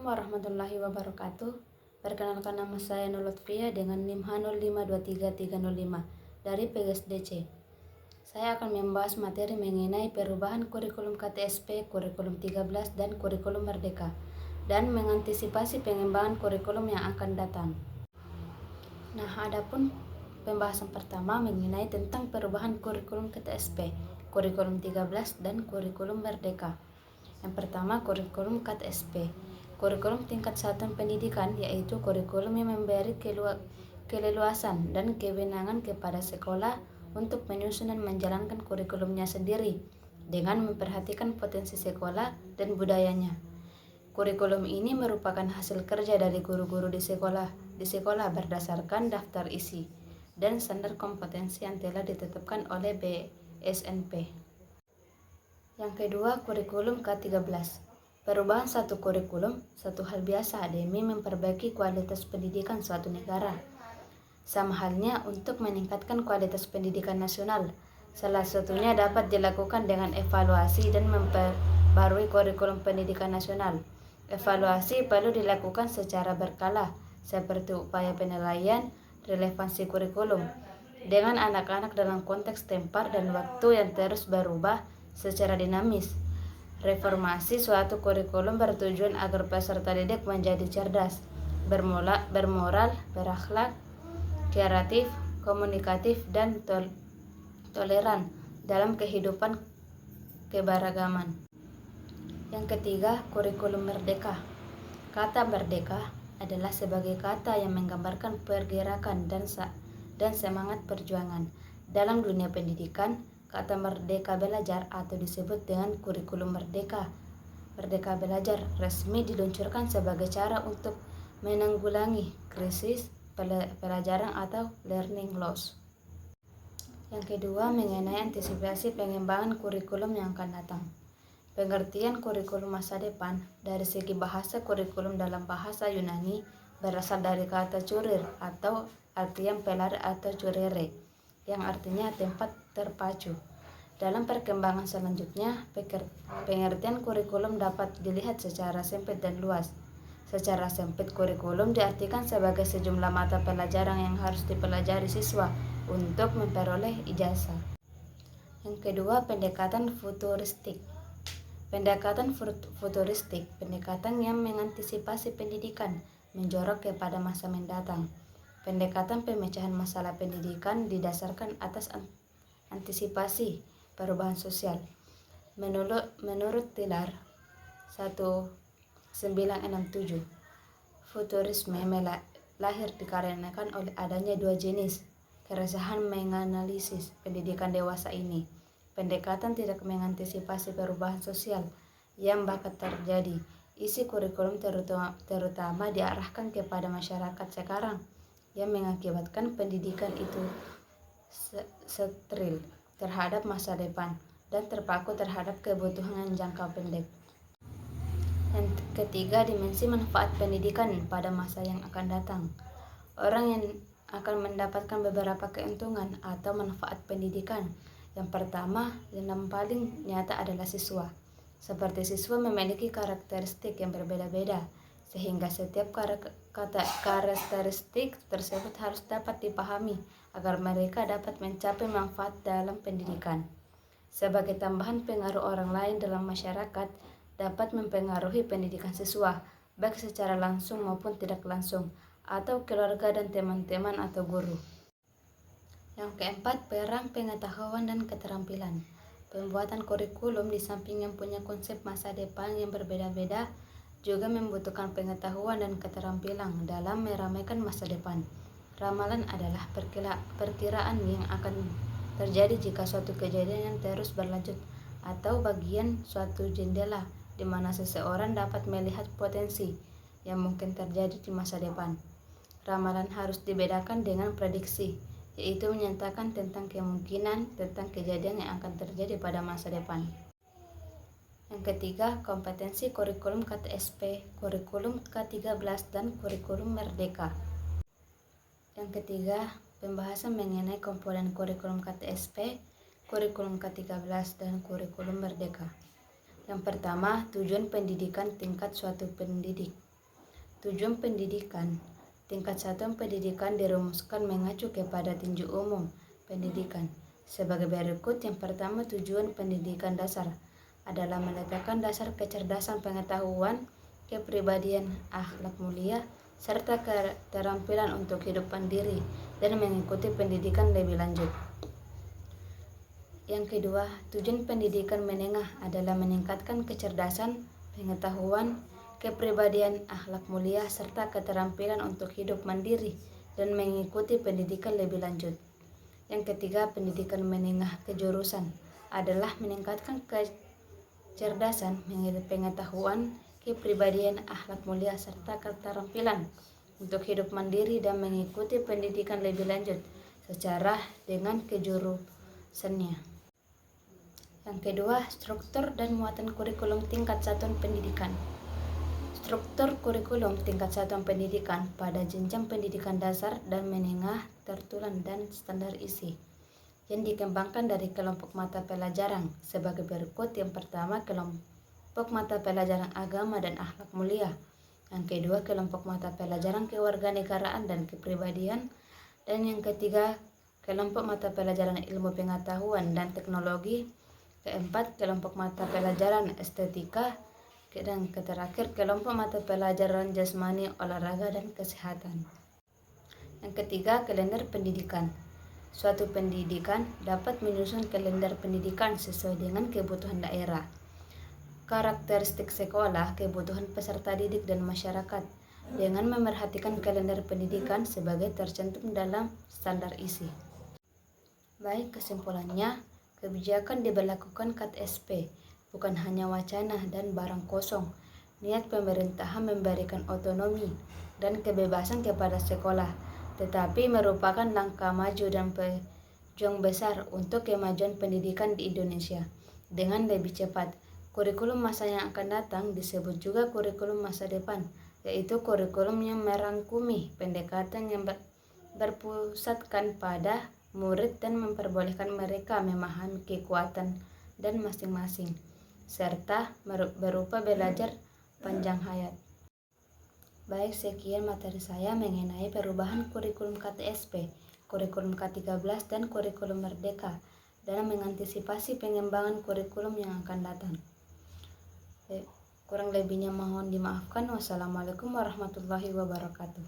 Assalamualaikum warahmatullahi wabarakatuh. Perkenalkan, nama saya Nurlutfia dengan NIM H0523305 dari PGSDC. Saya akan membahas materi mengenai perubahan kurikulum KTSP, kurikulum 13 dan kurikulum Merdeka, dan mengantisipasi pengembangan kurikulum yang akan datang. Nah, adapun pembahasan pertama mengenai tentang perubahan kurikulum KTSP, kurikulum 13 dan kurikulum Merdeka. Yang pertama, kurikulum KTSP, kurikulum tingkat satuan pendidikan, yaitu kurikulum yang memberi keleluasan dan kewenangan kepada sekolah untuk menyusun dan menjalankan kurikulumnya sendiri dengan memperhatikan potensi sekolah dan budayanya. Kurikulum ini merupakan hasil kerja dari guru-guru di sekolah berdasarkan daftar isi dan standar kompetensi yang telah ditetapkan oleh BSNP. Yang kedua, kurikulum K13. Perubahan satu kurikulum, satu hal biasa demi memperbaiki kualitas pendidikan suatu negara. Sama halnya untuk meningkatkan kualitas pendidikan nasional. Salah satunya dapat dilakukan dengan evaluasi dan memperbarui kurikulum pendidikan nasional. Evaluasi perlu dilakukan secara berkala, seperti upaya penilaian relevansi kurikulum dengan anak-anak dalam konteks tempat dan waktu yang terus berubah secara dinamis. Reformasi suatu kurikulum bertujuan agar peserta didik menjadi cerdas, bermoral, berakhlak, kreatif, komunikatif, dan toleran dalam kehidupan keberagaman. Yang ketiga, kurikulum Merdeka. Kata merdeka adalah sebagai kata yang menggambarkan pergerakan dan semangat perjuangan. Dalam dunia pendidikan, kata merdeka belajar atau disebut dengan kurikulum merdeka belajar resmi diluncurkan sebagai cara untuk menanggulangi krisis pelajaran atau learning loss. Yang kedua, mengenai antisipasi pengembangan kurikulum yang akan datang. Pengertian kurikulum masa depan dari segi bahasa, kurikulum dalam bahasa Yunani berasal dari kata curir atau artian pelar atau curere, yang artinya tempat terpacu. Dalam perkembangan selanjutnya, pengertian kurikulum dapat dilihat secara sempit dan luas. Secara sempit, kurikulum diartikan sebagai sejumlah mata pelajaran yang harus dipelajari siswa untuk memperoleh ijazah. Yang kedua, pendekatan futuristik. Pendekatan yang mengantisipasi pendidikan menjorok kepada masa mendatang. Pendekatan pemecahan masalah pendidikan didasarkan atas antisipasi perubahan sosial. Menurut Tyler 1967, futurisme lahir dikarenakan oleh adanya dua jenis keresahan menganalisis pendidikan dewasa ini. Pendekatan tidak mengantisipasi perubahan sosial yang bakal terjadi. Isi kurikulum terutama diarahkan kepada masyarakat sekarang yang mengakibatkan pendidikan itu steril terhadap masa depan dan terpaku terhadap kebutuhan jangka pendek. Yang ketiga, dimensi manfaat pendidikan pada masa yang akan datang. Orang yang akan mendapatkan beberapa keuntungan atau manfaat pendidikan. Yang pertama, yang paling nyata adalah siswa. Seperti siswa memiliki karakteristik yang berbeda-beda, sehingga setiap karakteristik tersebut harus dapat dipahami agar mereka dapat mencapai manfaat dalam pendidikan. Sebagai tambahan, pengaruh orang lain dalam masyarakat dapat mempengaruhi pendidikan siswa, baik secara langsung maupun tidak langsung, atau keluarga dan teman-teman atau guru. Yang keempat, peran pengetahuan dan keterampilan. Pembuatan kurikulum di samping yang punya konsep masa depan yang berbeda-beda, juga membutuhkan pengetahuan dan keterampilan dalam meramaikan masa depan. Ramalan adalah perkiraan yang akan terjadi jika suatu kejadian yang terus berlanjut atau bagian suatu jendela di mana seseorang dapat melihat potensi yang mungkin terjadi di masa depan. Ramalan harus dibedakan dengan prediksi, yaitu menyatakan tentang kemungkinan tentang kejadian yang akan terjadi pada masa depan. Yang ketiga, kompetensi kurikulum KTSP, kurikulum K13, dan kurikulum Merdeka. Yang ketiga, pembahasan mengenai komponen kurikulum KTSP, kurikulum K13, dan kurikulum Merdeka. Yang pertama, tujuan pendidikan tingkat suatu pendidik. Tujuan pendidikan. Tingkat satuan pendidikan dirumuskan mengacu kepada tinjau umum pendidikan sebagai berikut. Yang pertama, tujuan pendidikan dasar adalah meletakkan dasar kecerdasan pengetahuan, kepribadian, akhlak mulia, serta keterampilan untuk hidup mandiri dan mengikuti pendidikan lebih lanjut. Yang kedua, tujuan pendidikan menengah adalah meningkatkan kecerdasan, pengetahuan, kepribadian, akhlak mulia, serta keterampilan untuk hidup mandiri dan mengikuti pendidikan lebih lanjut. Yang ketiga, pendidikan menengah kejurusan adalah meningkatkan kecerdasan, pengetahuan, kepribadian, akhlak mulia, serta keterampilan untuk hidup mandiri dan mengikuti pendidikan lebih lanjut secara dengan kejurusannya. Yang kedua, struktur dan muatan kurikulum tingkat satuan pendidikan. Struktur kurikulum tingkat satuan pendidikan pada jenjang pendidikan dasar dan menengah tertulen dan standar isi yang dikembangkan dari kelompok mata pelajaran sebagai berikut. Yang pertama, kelompok mata pelajaran agama dan akhlak mulia. Yang kedua, kelompok mata pelajaran kewarganegaraan dan kepribadian. Dan yang ketiga, kelompok mata pelajaran ilmu pengetahuan dan teknologi. Keempat, kelompok mata pelajaran estetika. Dan terakhir, kelompok mata pelajaran jasmani, olahraga, dan kesehatan. Yang ketiga, kalender pendidikan. Suatu pendidikan dapat menyusun kalender pendidikan sesuai dengan kebutuhan daerah, karakteristik sekolah, kebutuhan peserta didik dan masyarakat, dengan memerhatikan kalender pendidikan sebagai tercantum dalam standar isi. Baik, kesimpulannya, kebijakan diberlakukan KTSP bukan hanya wacana dan barang kosong. Niat pemerintahan memberikan otonomi dan kebebasan kepada sekolah, tetapi merupakan langkah maju dan pejuang besar untuk kemajuan pendidikan di Indonesia dengan lebih cepat. Kurikulum masa yang akan datang disebut juga kurikulum masa depan, yaitu kurikulum yang merangkumi pendekatan yang berpusatkan pada murid dan memperbolehkan mereka memahami kekuatan dan masing-masing, serta berupa belajar panjang hayat. Baik, sekian materi saya mengenai perubahan kurikulum KTSP, kurikulum K13, dan kurikulum Merdeka dalam mengantisipasi pengembangan kurikulum yang akan datang. Kurang lebihnya mohon dimaafkan. Wassalamualaikum warahmatullahi wabarakatuh.